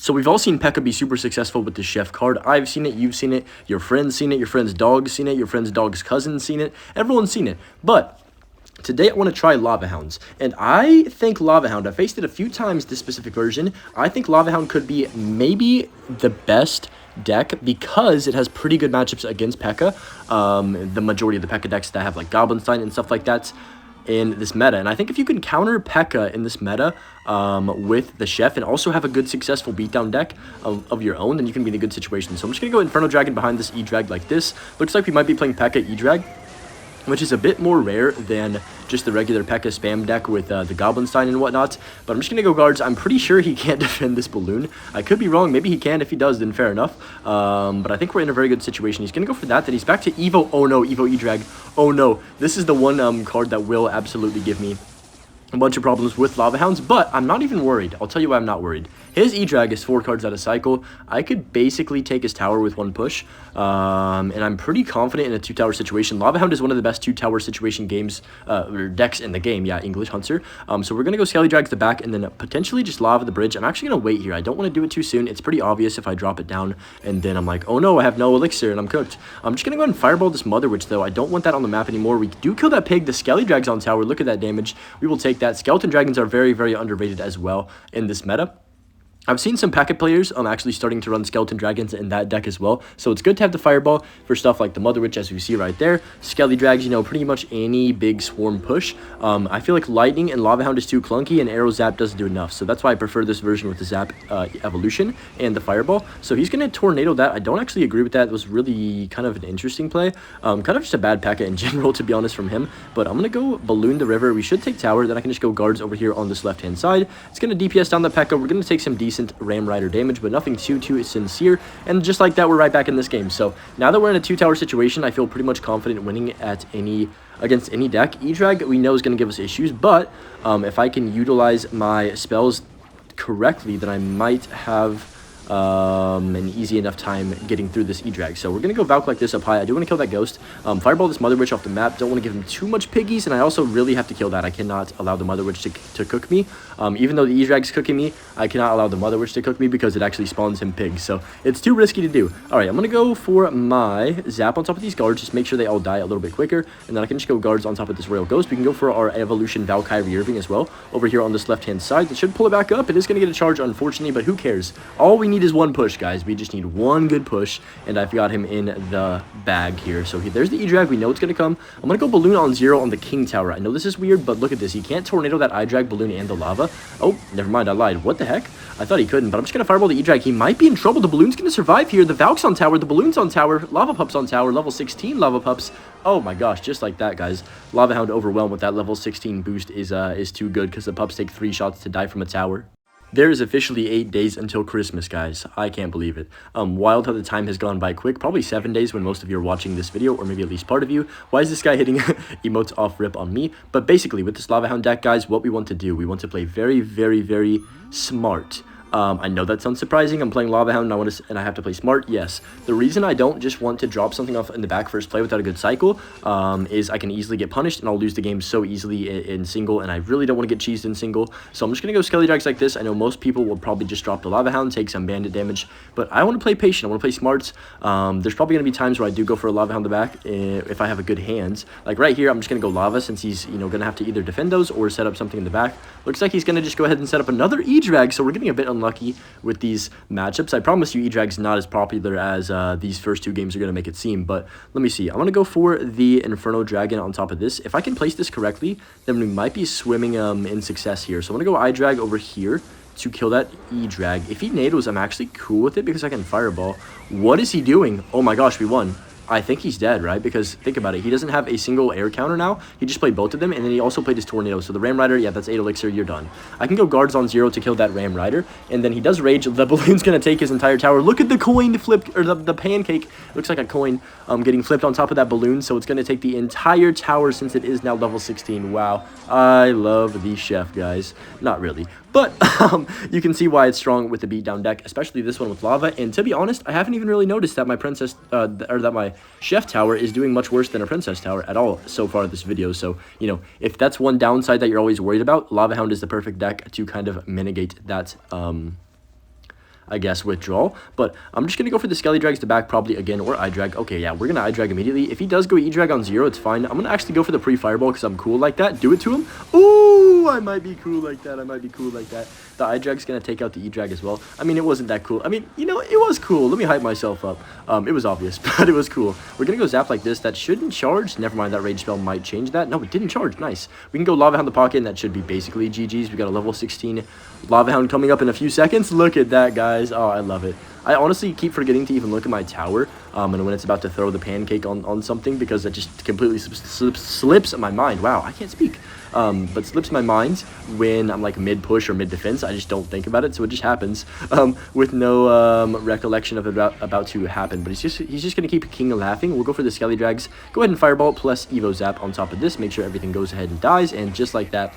So we've all seen P.E.K.K.A be super successful with the chef card. I've seen it, you've seen it, your friend's seen it, your friend's dog's seen it, your friend's dog's cousin's seen it, everyone's seen it. But today I want to try Lava Hounds, and I think Lava Hound, I've faced it a few times, this specific version. I think Lava Hound could be maybe the best deck because it has pretty good matchups against P.E.K.K.A. The majority of the P.E.K.K.A decks that have like Goblin Stein and stuff like that in this meta. And I think if you can counter P.E.K.K.A in this meta with the chef and also have a good successful beatdown deck of your own, then you can be in a good situation. So I'm just going to go Inferno Dragon behind this Edrag like this. Looks like we might be playing P.E.K.K.A Edrag, which is a bit more rare than just the regular P.E.K.K.A spam deck with the Goblin Stein and whatnot. But I'm just going to go guards. I'm pretty sure he can't defend this balloon. I could be wrong. Maybe he can. If he does, then fair enough. But I think we're in a very good situation. He's going to go for that. Then he's back to Evo. Oh no, Evo Edrag. Oh no. This is the one card that will absolutely give me a bunch of problems with Lava Hounds, but I'm not even worried. I'll tell you why I'm not worried. His Edrag is 4 cards out of cycle. I could basically take his tower with 1 push, and I'm pretty confident in a 2-tower situation. Lava Hound is one of the best 2-tower situation games, or decks in the game. Yeah, English Hunter. So we're going to go Skelly Drag to the back, and then potentially just Lava the bridge. I'm actually going to wait here. I don't want to do it too soon. It's pretty obvious if I drop it down, and then I'm like, oh no, I have no elixir, and I'm cooked. I'm just going to go ahead and Fireball this Mother Witch, though. I don't want that on the map anymore. We do kill that pig. The Skelly Drag's on tower. Look at that damage. We will take that. Skeleton Dragons are very, very underrated as well in this meta. I've seen some P.E.K.K.A players actually starting to run Skeleton Dragons in that deck as well. So it's good to have the Fireball for stuff like the Mother Witch, as we see right there. Skelly Drags, you know, pretty much any big swarm push. I feel like Lightning and Lava Hound is too clunky, and Arrow Zap doesn't do enough. So that's why I prefer this version with the Zap evolution and the Fireball. So he's going to Tornado that. I don't actually agree with that. It was really kind of an interesting play. Kind of just a bad P.E.K.K.A in general, to be honest, from him. But I'm going to go Balloon the River. We should take Tower. Then I can just go Guards over here on this left-hand side. It's going to DPS down the P.E.K.K.A. We're going to take some decent Ram Rider damage, but nothing too sincere. And just like that, we're right back in this game. So now that we're in a 2-tower situation, I feel pretty much confident winning at against any deck. Edrag we know is going to give us issues, but if I can utilize my spells correctly, then I might have an easy enough time getting through this Edrag. So we're going to go Valk like this up high. I do want to kill that Ghost. Fireball this Mother Witch off the map. Don't want to give him too much piggies, and I also really have to kill that. I cannot allow the Mother Witch to cook me. Even though the Edrag's cooking me, I cannot allow the Mother Witch to cook me because it actually spawns him pigs. So it's too risky to do. Alright, I'm going to go for my Zap on top of these guards. Just make sure they all die a little bit quicker. And then I can just go guards on top of this Royal Ghost. We can go for our Evolution Valkyrie Irving as well over here on this left-hand side. It should pull it back up. It is going to get a charge, unfortunately, but who cares? All we need is 1 push, guys. We just need 1 good push, and I've got him in the bag here. So there's the Edrag. We know it's going to come. I'm going to go Balloon on 0 on the King Tower. I know this is weird, but look at this. He can't Tornado that Edrag, Balloon, and the Lava. Oh, never mind. I lied. What the heck? I thought he couldn't, but I'm just going to Fireball the Edrag. He might be in trouble. The Balloon's going to survive here. The Valk's on tower. The Balloon's on tower. Lava Pup's on tower. Level 16 Lava Pups. Oh my gosh, just like that, guys. Lava Hound overwhelmed with that level 16 boost is too good because the Pups take 3 shots to die from a tower. There is officially 8 days until Christmas, guys. I can't believe it. Wild how the time has gone by quick. Probably 7 days when most of you are watching this video, or maybe at least part of you. Why is this guy hitting emotes off rip on me? But basically, with this Lava Hound deck, guys, what we want to do, we want to play very, very, very smart. I know that sounds surprising. I'm playing Lava Hound and I have to play smart. Yes. The reason I don't just want to drop something off in the back first play without a good cycle is I can easily get punished and I'll lose the game so easily in single, and I really don't want to get cheesed in single. So I'm just going to go Skelly Drags like this. I know most people will probably just drop the Lava Hound, take some bandit damage, but I want to play patient. I want to play smarts. There's probably going to be times where I do go for a Lava Hound in the back if I have a good hands. Like right here, I'm just going to go Lava since he's, you know, going to have to either defend those or set up something in the back. Looks like he's going to just go ahead and set up another Edrag, so we're getting a bit unlucky with these matchups. I promise you Edrag's not as popular as these first 2 games are going to make it seem, but let me see. I'm going to go for the Inferno Dragon on top of this. If I can place this correctly, then we might be swimming in success here. So I'm going to go Edrag over here to kill that Edrag. If he nados, I'm actually cool with it because I can Fireball. What is he doing? Oh my gosh, we won. I think he's dead, right? Because think about it. He doesn't have a single air counter now. He just played both of them, and then he also played his Tornado. So the Ram Rider, yeah, that's 8 elixir. You're done. I can go guards on 0 to kill that Ram Rider, and then he does rage. The Balloon's going to take his entire tower. Look at the coin flipped, or the pancake. Looks like a coin getting flipped on top of that Balloon, so it's going to take the entire tower since it is now level 16. Wow. I love the chef, guys. Not really. But you can see why it's strong with the beatdown deck, especially this one with Lava. And to be honest, I haven't even really noticed that my Princess, or that my Chef Tower is doing much worse than a Princess Tower at all so far in this video. So, you know, if that's one downside that you're always worried about, Lava Hound is the perfect deck to kind of mitigate that, I guess, withdrawal. But I'm just going to go for the Skelly Drags to back probably again, or Edrag. Okay, yeah, we're going to Edrag immediately. If he does go Edrag on 0, it's fine. I'm going to actually go for the pre-fireball because I'm cool like that. Do it to him. Ooh, I might be cool like that. I might be cool like that. The Edrag's going to take out the Edrag as well. I mean, it wasn't that cool. I mean, you know, it was cool. Let me hype myself up. It was obvious, but it was cool. We're going to go Zap like this. That shouldn't charge. Never mind, that rage spell might change that. No, it didn't charge. Nice. We can go Lava Hound the pocket, and that should be basically GG's. We got a level 16 Lava Hound coming up in a few seconds. Look at that, guys. Oh, I love it. I honestly keep forgetting to even look at my tower and when it's about to throw the pancake on something, because that just completely slips my mind. Wow, I can't speak. But slips my mind when I'm like mid-push or mid-defense. I just don't think about it, so it just happens with no recollection of it about to happen. But he's just going to keep King laughing. We'll go for the Skelly Drags. Go ahead and Fireball plus Evo Zap on top of this. Make sure everything goes ahead and dies, and just like that,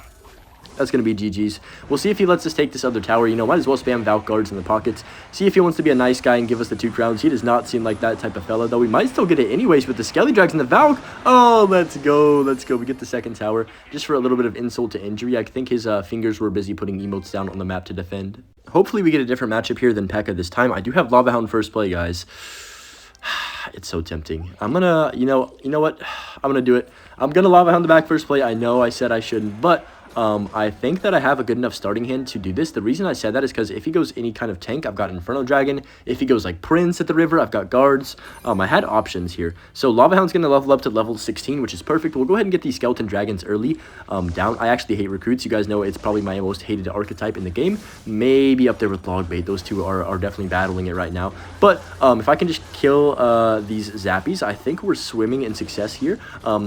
that's going to be GG's. We'll see if he lets us take this other tower. You know, might as well spam Valk guards in the pockets. See if he wants to be a nice guy and give us the 2 crowns. He does not seem like that type of fella, though. We might still get it anyways with the Skelly Drags and the Valk. Oh, let's go. Let's go. We get the second tower just for a little bit of insult to injury. I think his fingers were busy putting emotes down on the map to defend. Hopefully we get a different matchup here than P.E.K.K.A this time. I do have Lava Hound first play, guys. It's so tempting. I'm gonna, you know what? I'm gonna do it. I'm gonna Lava Hound the back first play. I know I said I shouldn't, but I think that I have a good enough starting hand to do this. The reason I said that is because if he goes any kind of tank, I've got Inferno Dragon. If he goes like Prince at the river, I've got guards. I had options here. So Lava Hound's going to level up to level 16, which is perfect. We'll go ahead and get these Skeleton Dragons early down. I actually hate recruits. You guys know it's probably my most hated archetype in the game. Maybe up there with Logbait. Those two are definitely battling it right now. But if I can just kill these Zappies, I think we're swimming in success here.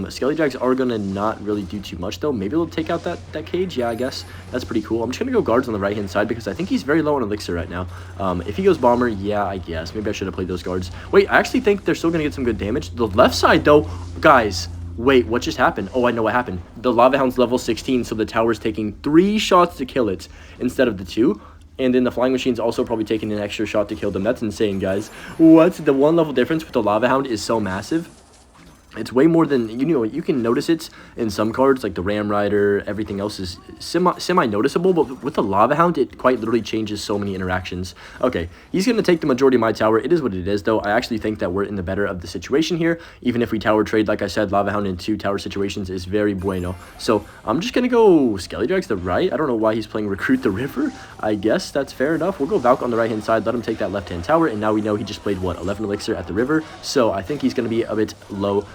Skelly Drags are going to not really do too much, though. Maybe they'll take out that cage. Yeah, I guess that's pretty cool. I'm just gonna go guards on the right hand side because I think he's very low on elixir right now. If he goes bomber, yeah, I guess maybe I should have played those guards. Wait, I actually think they're still gonna get some good damage. The left side though, guys, wait, what just happened? Oh, I know what happened. The Lava Hound's level 16, so the tower's taking 3 shots to kill it instead of the 2. And then the Flying Machine's also probably taking an extra shot to kill them. That's insane, guys. What? The 1 level difference with the Lava Hound is so massive. It's way more than, you know, you can notice it in some cards, like the Ram Rider, everything else is semi-noticeable, but with the Lava Hound, it quite literally changes so many interactions. Okay, he's going to take the majority of my tower. It is what it is, though. I actually think that we're in the better of the situation here. Even if we tower trade, like I said, Lava Hound in 2 tower situations is very bueno. So I'm just going to go Skelly Drags to the right. I don't know why he's playing Recruit the River. I guess that's fair enough. We'll go Valk on the right-hand side, let him take that left-hand tower, and now we know he just played, what, 11 elixir at the river. So I think he's going to be a bit low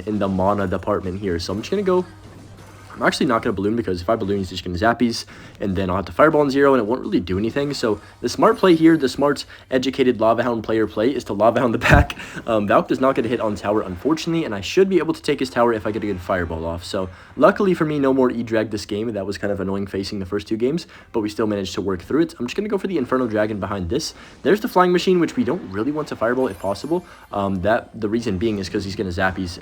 in the mana department here. So I'm just going to go. I'm actually not going to balloon because if I balloon, he's just going to zappies, and then I'll have to fireball on 0, and it won't really do anything. So the smart play here, the smart, educated Lava Hound player play is to Lava Hound the back. Valk does not get a hit on tower, unfortunately, and I should be able to take his tower if I get a good fireball off. So luckily for me, no more Edrag this game. That was kind of annoying facing the first 2 games, but we still managed to work through it. I'm just going to go for the Inferno Dragon behind this. There's the Flying Machine, which we don't really want to fireball if possible. The reason being is because he's going to zappies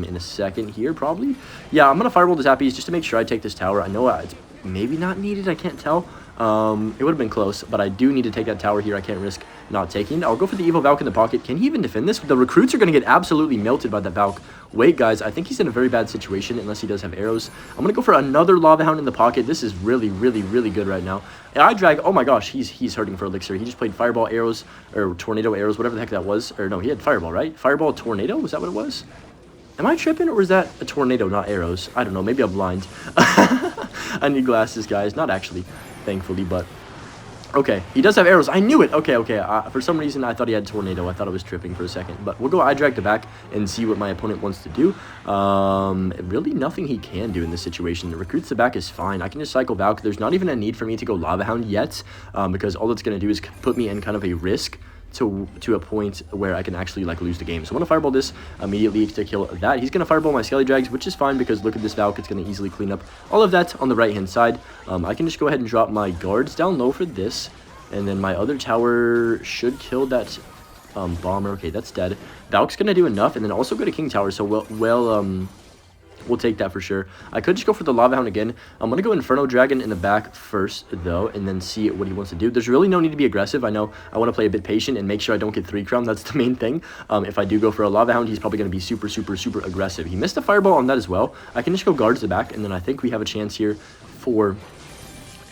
in a second here, probably. Yeah, I'm going to fireball the zappies just to make sure I take this tower. I know it's maybe not needed. I can't tell. It would have been close, but I do need to take that tower here. I can't risk not taking. I'll go for the Evo Valk in the pocket. Can he even defend this? The recruits are going to get absolutely melted by that Valk. Wait, guys, I think he's in a very bad situation unless he does have arrows. I'm going to go for another Lava Hound in the pocket. This is really, really, really good right now. And Edrag, oh my gosh, he's hurting for elixir. He just played Fireball arrows, or Tornado arrows, whatever the heck that was. Or no, he had Fireball, right? Fireball Tornado? Was that what it was? Am I tripping, or was that a tornado, not arrows? I don't know. Maybe I'm blind. I need glasses, guys. Not actually, thankfully, but... Okay, he does have arrows. I knew it. Okay. For some reason, I thought he had tornado. I thought I was tripping for a second. But we'll go Edrag to back and see what my opponent wants to do. Really nothing he can do in this situation. The recruits to back is fine. I can just cycle Valk. There's not even a need for me to go Lava Hound yet, because all it's going to do is put me in kind of a risk to a point where I can actually like lose the game. So I'm gonna fireball this immediately to kill that. He's gonna fireball my Skelly Drags, which is fine because look at this Valk. It's gonna easily clean up all of that on the right hand side. I can just go ahead and drop my guards down low for this, and then my other tower should kill that bomber. Okay, that's dead. Valk's gonna do enough, and then also go to King Tower. So we'll take that for sure. I could just go for the Lava Hound again. I'm going to go Inferno Dragon in the back first, though, and then see what he wants to do. There's really no need to be aggressive. I know I want to play a bit patient and make sure I don't get 3 crown. That's the main thing. If I do go for a Lava Hound, he's probably going to be super, super, super aggressive. He missed a Fireball on that as well. I can just go guards the back, and then I think we have a chance here for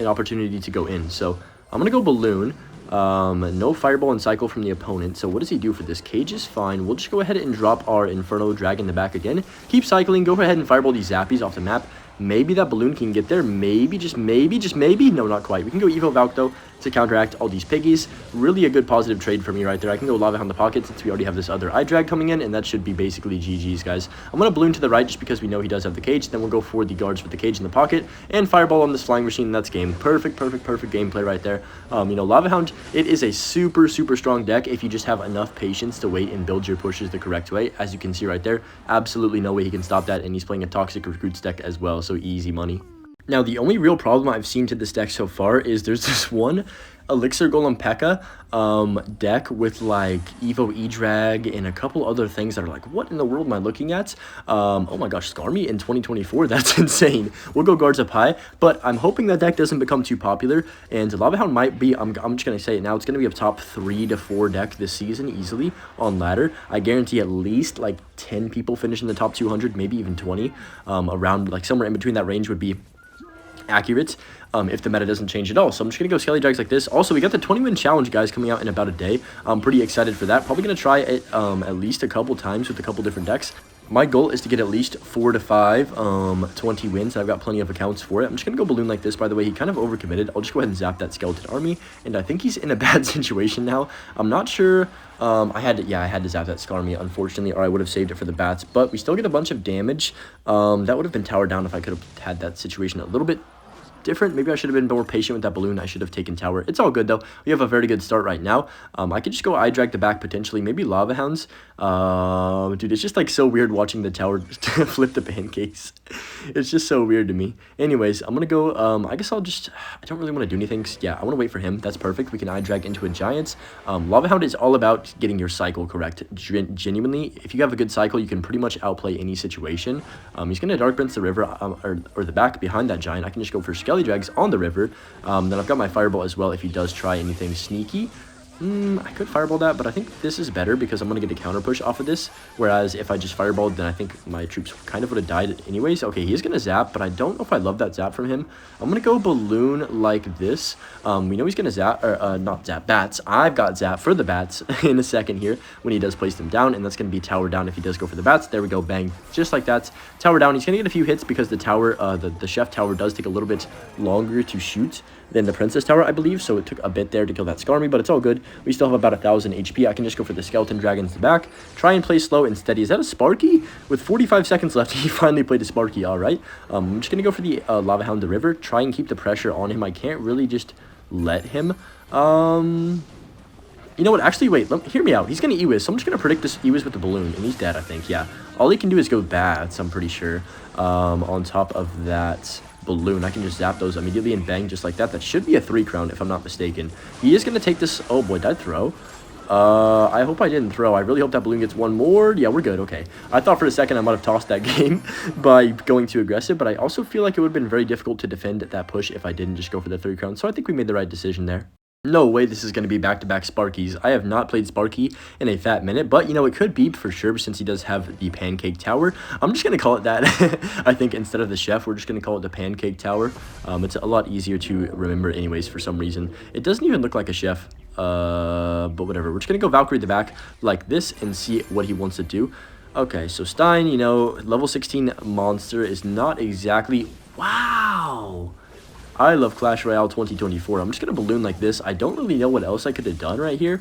an opportunity to go in. So I'm going to go Balloon. No Fireball and Cycle from the opponent. So what does he do for this? Cage is fine. We'll just go ahead and drop our Inferno Drag in the back again. Keep cycling. Go ahead and Fireball these Zappies off the map. Maybe that balloon can get there. Maybe, just maybe, just maybe. No, not quite. We can go Evo Valk, though, to counteract all these piggies. Really a good positive trade for me right there. I can go Lava Hound the pocket since we already have this other Edrag coming in, and that should be basically GG's, guys. I'm going to balloon to the right just because we know he does have the cage. Then we'll go for the guards with the cage in the pocket and Fireball on this flying machine. That's game. Perfect gameplay right there. You know, Lava Hound, it is a super strong deck if you just have enough patience to wait and build your pushes the correct way. As you can see right there, absolutely no way he can stop that, and he's playing a Toxic Recruits deck as well, so easy money. Now, the only real problem I've seen to this deck so far is there's this one Elixir Golem P.E.K.K.A. Deck with, like, Evo Edrag and a couple other things that are like, what in the world am I looking at? Oh my gosh, Skarmy in 2024? That's insane. We'll go guards up high, but I'm hoping that deck doesn't become too popular, and Lava Hound might be, I'm just going to say it now, it's going to be a top 3 to 4 deck this season easily on ladder. I guarantee at least, like, 10 people finish in the top 200, maybe even 20. Around, like, somewhere in between that range would be accurate if the meta doesn't change at all. So I'm just going to go Skelly Drags like this. Also, we got the 20-win challenge, guys, coming out in about a day. I'm pretty excited for that. Probably going to try it at least a couple times with a couple different decks. My goal is to get at least 4 to 5 20 wins. I've got plenty of accounts for it. I'm just going to go balloon like this. By the way, he kind of overcommitted. I'll just go ahead and zap that skeleton army, and I think he's in a bad situation now. I'm not sure. I had to zap that Skarmy, unfortunately, or I would have saved it for the bats, but we still get a bunch of damage. That would have been tower down if I could have had that situation a little bit different. Maybe I should have been more patient with that balloon. I should have taken tower. It's all good, though. We have a very good start right now. I could just go Edrag the back, potentially. Maybe Lava Hounds. Dude, it's just, like, so weird watching the tower flip the pancakes. It's just so weird to me. Anyways, I'm gonna go, I guess I'll just, I don't really want to do anything. Yeah, I want to wait for him. That's perfect. We can Edrag into a Giants. Lava Hound is all about getting your cycle correct. Genuinely, if you have a good cycle, you can pretty much outplay any situation. He's gonna Dark Prince the river, or the back behind that Giant. I can just go for Skelly Drags on the river. Then I've got my Fireball as well if he does try anything sneaky. I could Fireball that, but I think this is better because I'm going to get a counter push off of this. Whereas if I just Fireballed, then I think my troops kind of would have died anyways. Okay, he is going to zap, but I don't know if I love that zap from him. I'm going to go balloon like this. We know he's going to zap, or not zap, bats. I've got zap for the bats in a second here when he does place them down, and that's going to be tower down if he does go for the bats. There we go, bang, just like that. Tower down. He's going to get a few hits because the tower, the chef tower does take a little bit longer to shoot than the princess tower, I believe, so it took a bit there to kill that Skarmy, but it's all good. We still have about 1,000 HP. I can just go for the skeleton dragons in the back, try and play slow and steady. Is that a Sparky? With 45 seconds left, he finally played a Sparky. All right, I'm just gonna go for the Lava Hound the river, try and keep the pressure on him. I can't really just let him. You know what? Actually, wait. Hear me out. He's going to Ewis, so I'm just going to predict this Ewis with the balloon, and he's dead, I think. Yeah. All he can do is go bats, I'm pretty sure. On top of that balloon, I can just zap those immediately and bang just like that. That should be a 3 crown, if I'm not mistaken. He is going to take this. Oh, boy, did I throw? I hope I didn't throw. I really hope that balloon gets one more. Yeah, we're good. Okay. I thought for a second I might have tossed that game by going too aggressive, but I also feel like it would have been very difficult to defend that push if I didn't just go for the 3 crown. So I think we made the right decision there. No way this is going to be back-to-back Sparkies. I have not played Sparky in a fat minute, but, you know, it could be for sure since he does have the Pancake Tower. I'm just going to call it that. I think instead of the Chef, we're just going to call it the Pancake Tower. It's a lot easier to remember anyways for some reason. It doesn't even look like a Chef, but whatever. We're just going to go Valkyrie the back like this and see what he wants to do. Okay, so Stein, you know, level 16 monster is not exactly... Wow! I love Clash Royale 2024. I'm just going to balloon like this. I don't really know what else I could have done right here.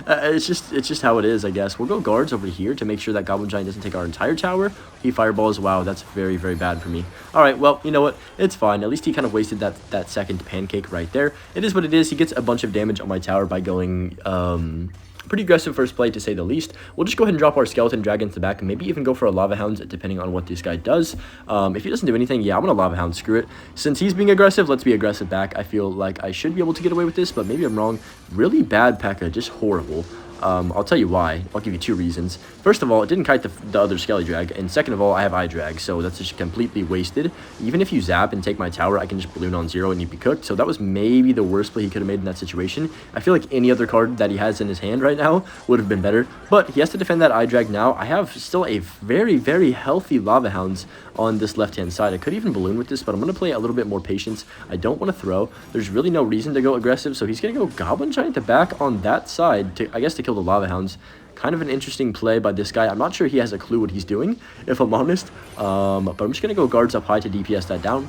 It's just how it is, I guess. We'll go guards over here to make sure that Goblin Giant doesn't take our entire tower. He fireballs. Wow, that's very, very bad for me. All right, well, you know what? It's fine. At least he kind of wasted that second pancake right there. It is what it is. He gets a bunch of damage on my tower by going... pretty aggressive first play, to say the least. We'll just go ahead and drop our skeleton dragons to the back and maybe even go for a Lava Hounds, depending on what this guy does. If he doesn't do anything, yeah, I'm going to Lava Hound. Screw it. Since he's being aggressive, let's be aggressive back. I feel like I should be able to get away with this, but maybe I'm wrong. Really bad P.E.K.K.A. Just horrible. I'll tell you why. I'll give you 2 reasons. First of all, it didn't kite the other Skelly Drag, and second of all, I have Edrag, so that's just completely wasted. Even if you zap and take my tower, I can just balloon on 0 and you'd be cooked, so that was maybe the worst play he could have made in that situation. I feel like any other card that he has in his hand right now would have been better, but he has to defend that Edrag now. I have still a very, very healthy Lava Hounds on this left-hand side. I could even balloon with this, but I'm going to play a little bit more patience. I don't want to throw. There's really no reason to go aggressive, so he's going to go Goblin Giant to back on that side, to, I guess, to kill the Lava Hounds. Kind of an interesting play by this guy. I'm not sure he has a clue what he's doing, if I'm honest, but I'm just going to go guards up high to DPS that down.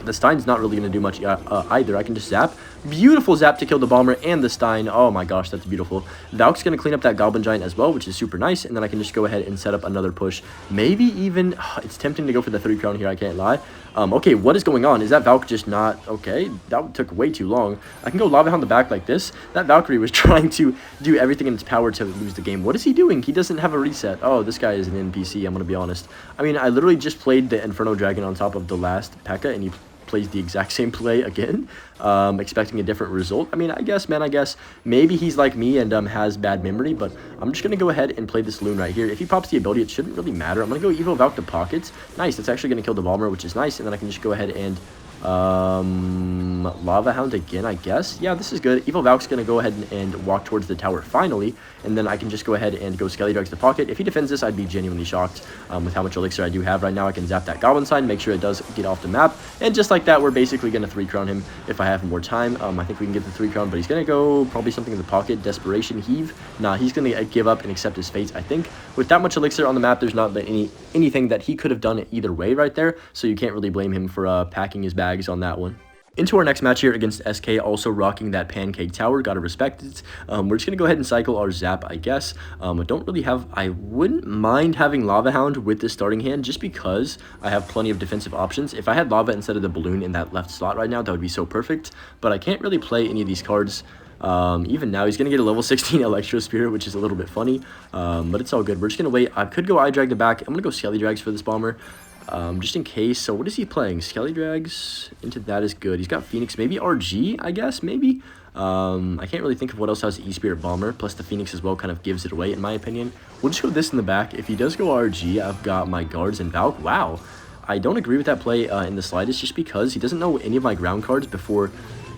The Stein's not really going to do much either. I can just zap. Beautiful zap to kill the Bomber and the Stein. Oh my gosh, that's beautiful. Valk's going to clean up that Goblin Giant as well, which is super nice. And then I can just go ahead and set up another push. Maybe even... it's tempting to go for the 3 crown here, I can't lie. Okay, what is going on? Is that Valk just not... Okay, that took way too long. I can go Lava Hound the back like this. That Valkyrie was trying to do everything in its power to lose the game. What is he doing? He doesn't have a reset. Oh, this guy is an NPC, I'm going to be honest. I mean, I literally just played the Inferno Dragon on top of the last P.E.K.K.A. and he plays the exact same play again, expecting a different result. I mean, I guess maybe he's like me and has bad memory, but I'm just gonna go ahead and play this loon right here. If he pops the ability, it shouldn't really matter. I'm gonna go Evo Valk to pockets. Nice, that's actually gonna kill the Bomber, which is nice, and then I can just go ahead and Lava Hound again, I guess. Yeah, this is good. Evil Valk's gonna go ahead and walk towards the tower finally, and then I can just go ahead and go Skelly Drags to pocket. If he defends this, I'd be genuinely shocked with how much elixir I do have right now. I can zap that Goblin sign, make sure it does get off the map, and just like that, we're basically gonna 3 crown him if I have more time. I think we can get the 3 crown, but he's gonna go probably something in the pocket. Desperation Heave. Nah, he's gonna give up and accept his fate. I think with that much elixir on the map, there's not anything that he could have done either way right there, so you can't really blame him for packing his bags on that one. Into our next match here against SK, also rocking that Pancake Tower. Gotta respect it. We're just gonna go ahead and cycle our Zap, I guess. I wouldn't mind having Lava Hound with this starting hand just because I have plenty of defensive options. If I had Lava instead of the Balloon in that left slot right now, that would be so perfect. But I can't really play any of these cards. Even now, he's going to get a level 16 Electro Spirit, which is a little bit funny. But it's all good. We're just going to wait. I could go Edrag the back. I'm going to go Skelly Drags for this Bomber. Just in case. So what is he playing? Skelly Drags into that is good. He's got Phoenix, maybe RG, I guess, maybe. I can't really think of what else has the E-Spirit Bomber, plus the Phoenix as well kind of gives it away, in my opinion. We'll just go this in the back. If he does go RG, I've got my guards and Valk. Wow. I don't agree with that play in the slightest, just because he doesn't know any of my ground cards before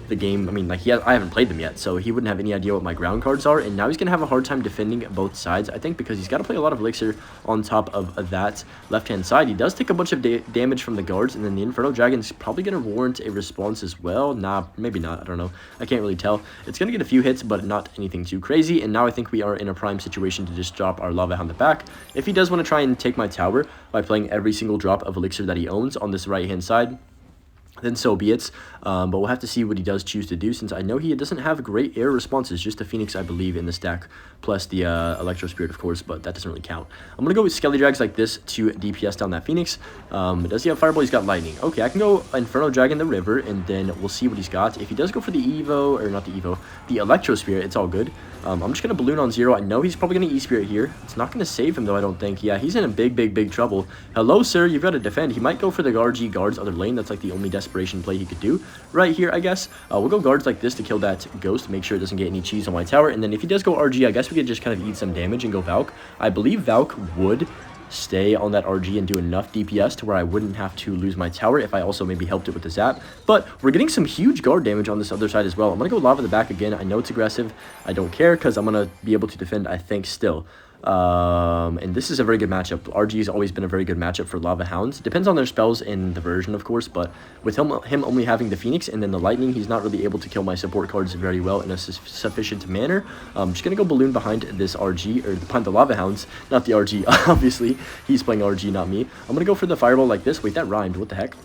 the game. I mean, like, I haven't played them yet, so he wouldn't have any idea what my ground cards are, and now he's gonna have a hard time defending both sides, I think, because he's got to play a lot of elixir on top of that left-hand side. He does take a bunch of damage from the guards, and then the Inferno Dragon's probably gonna warrant a response as well. Nah, maybe not, I don't know, I can't really tell. It's gonna get a few hits, but not anything too crazy, and now I think we are in a prime situation to just drop our Lava Hound the back. If he does want to try and take my tower by playing every single drop of elixir that he owns on this right-hand side, then so be it. But we'll have to see what he does choose to do, since I know he doesn't have great air responses, just the Phoenix, I believe, in the stack, plus the Electro Spirit, of course, but that doesn't really count. I'm going to go with Skelly Drags like this to DPS down that Phoenix. Does he have Fireball? He's got Lightning. Okay, I can go Inferno Dragon the river, and then we'll see what he's got. If he does go for the Evo, or not the Evo, the Electro Spirit, it's all good. I'm just going to Balloon on 0. I know he's probably going to E-Spirit here. It's not going to save him, though, I don't think. Yeah, he's in a big trouble. Hello, sir. You've got to defend. He might go for the RG guards other lane. That's like the only desperation play he could do right here, I guess. We'll go guards like this to kill that ghost, make sure it doesn't get any cheese on my tower. And then if he does go RG, I guess we could just kind of eat some damage and go Valk. I believe Valk would stay on that RG and do enough DPS to where I wouldn't have to lose my tower if I also maybe helped it with the zap. But we're getting some huge guard damage on this other side as well. I'm going to go Lava the back again. I know it's aggressive. I don't care because I'm going to be able to defend, I think, still. And this is a very good matchup. RG has always been a very good matchup for Lava Hounds. Depends on their spells in the version, of course, but with him only having the Phoenix and then the Lightning, he's not really able to kill my support cards very well in a sufficient manner. I'm just going to go Balloon behind this RG, or behind the Lava Hounds, not the RG, obviously. He's playing RG, not me. I'm going to go for the Fireball like this. Wait, that rhymed. What the heck?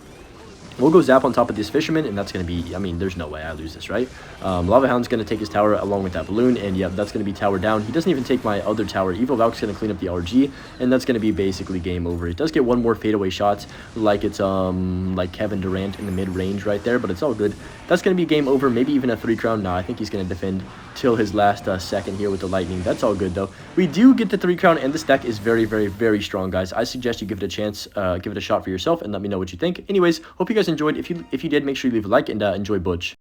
We'll go Zap on top of this Fisherman, and that's going to be, I mean, there's no way I lose this, right? Lava Hound's going to take his tower along with that Balloon, and yeah, that's going to be tower down. He doesn't even take my other tower. Evil Valk's going to clean up the RG, and that's going to be basically game over. It does get one more fadeaway shot, like it's like Kevin Durant in the mid-range right there, but it's all good. That's going to be game over, maybe even a 3 crown. Nah, I think he's going to defend till his last second here with the Lightning. That's all good, though. We do get the 3 crown, and this deck is very strong, guys. I suggest you give it a chance, give it a shot for yourself, and let me know what you think. Anyways, hope you guys enjoyed. If you did, make sure you leave a like, and enjoy Butch.